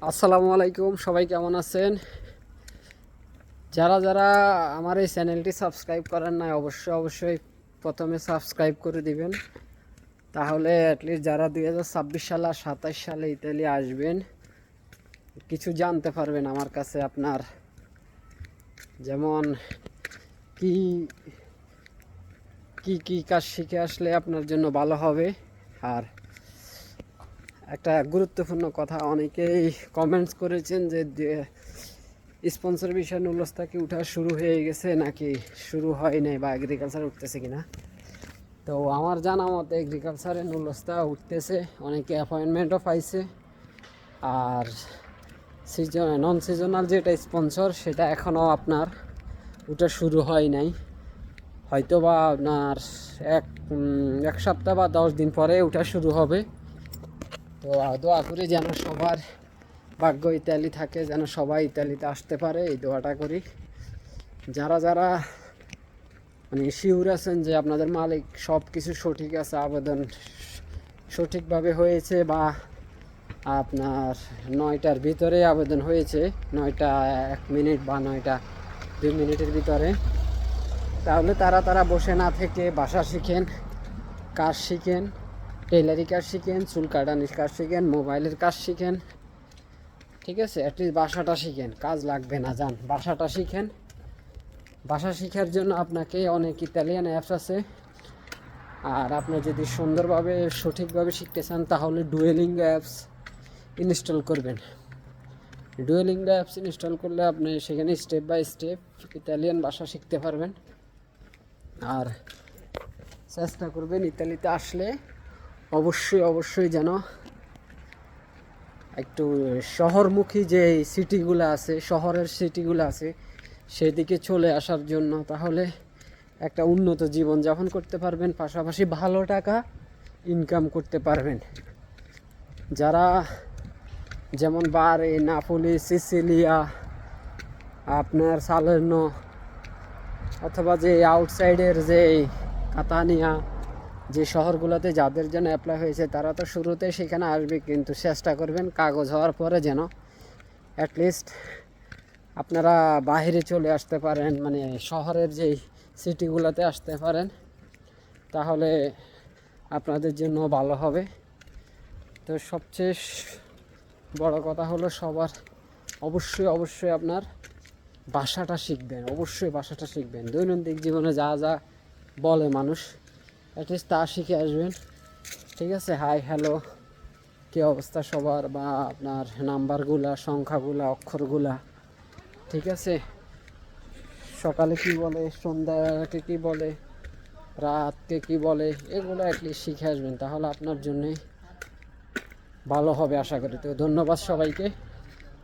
আসসালামু আলাইকুম, সবাই কেমন আছেন? যারা যারা আমার এই চ্যানেলটি সাবস্ক্রাইব করেন নাই অবশ্যই প্রথমে সাবস্ক্রাইব করে দিবেন। তাহলে অ্যাটলিস্ট যারা 2026 সালে আর 27 সালে ইতালি আসবেন কিছু জানতে পারবেন আমার কাছে। আপনার যেমন কি কি কি কাজ শিখে আসলে আপনার জন্য ভালো হবে। আর একটা গুরুত্বপূর্ণ কথা, অনেকেই কমেন্টস করেছেন যে স্পন্সর বিষয় নুলস্তা কি উঠা শুরু হয়ে গেছে নাকি শুরু হয় নাই, বা এগ্রিকালচার উঠতেছে কিনা। তো আমার জানা মতে এগ্রিকালচারের নুলস্তা উঠতেছে, অনেকে অ্যাপয়েন্টমেন্টও পাইছে। আর নন সিজনাল যেটা স্পন্সর সেটা এখনও আপনার উঠা শুরু হয় নাই, হয়তো বা আপনার এক সপ্তাহ বা 10 দিন পরে উঠা শুরু হবে। তো দোয়া করি যেন সবার ভাগ্য ইতালি থাকে, যেন সবাই ইতালিতে আসতে পারে, এই দোয়াটা করি। যারা যারা মানে শিওর আছেন যে আপনাদের মালিক সব কিছু সঠিক আছে, আবেদন সঠিকভাবে হয়েছে, বা আপনার 9টার ভিতরে আবেদন হয়েছে, 9টা 1 মিনিট বা 9টা 2 মিনিটের ভিতরে, তাহলে তারা বসে না থেকে ভাষা শিখেন, কাজ শিখেন, টেলারি কাজ শিখেন, চুল কাটানির কাজ শিখেন, মোবাইলের কাজ শিখেন। ঠিক আছে, অ্যাটলিস্ট ভাষাটা শিখেন, কাজ লাগবে না, যান ভাষাটা শিখেন। ভাষা শেখার জন্য আপনাকে অনেক ইতালিয়ান অ্যাপস আছে। আর আপনি যদি সুন্দরভাবে সঠিকভাবে শিখতে চান তাহলে ডুয়েলিঙ্গো অ্যাপস ইনস্টল করবেন। ডুয়েলিঙ্গো অ্যাপস ইনস্টল করলে আপনি সেখানে স্টেপ বাই স্টেপ ইতালিয়ান ভাষা শিখতে পারবেন। আর চেষ্টা করবেন ইতালিতে আসলে অবশ্যই যেন একটু শহরমুখী যে সিটিগুলো আছে, শহরের সিটিগুলো আছে, সেদিকে চলে আসার জন্য। তাহলে একটা উন্নত জীবনযাপন করতে পারবেন, পাশাপাশি ভালো টাকা ইনকাম করতে পারবেন। যারা যেমন বারে, নাপোলি, সিসিলিয়া, আপনার সালের্নো, অথবা যে আউটসাইডের যে কাতানিয়া, যে শহরগুলোতে যাদের জন্য অ্যাপ্লাই হয়েছে তারা তো শুরুতে সেখানে আসবে, কিন্তু চেষ্টা করবেন কাগজ হওয়ার পরে যেন অ্যাটলিস্ট আপনারা বাইরে চলে আসতে পারেন, মানে শহরের যেই সিটিগুলোতে আসতে পারেন, তাহলে আপনাদের জন্য ভালো হবে। তো সবচেয়ে বড় কথা হলো সবার অবশ্যই আপনার ভাষাটা শিখবেন, অবশ্যই ভাষাটা শিখবেন। দৈনন্দিন জীবনে যা যা বলে মানুষ, অ্যাটলিস্ট তা শিখে আসবেন। ঠিক আছে, হাই হ্যালো কী অবস্থা সবার, বা আপনার নাম্বারগুলা, সংখ্যাগুলা, অক্ষরগুলা, ঠিক আছে, সকালে কি বলে, সন্ধ্যাকে কি বলে, রাতকে কি বলে, এগুলো অ্যাটলিস্ট শিখে আসবেন, তাহলে আপনার জন্যে ভালো হবে আশা করি। তো ধন্যবাদ সবাইকে।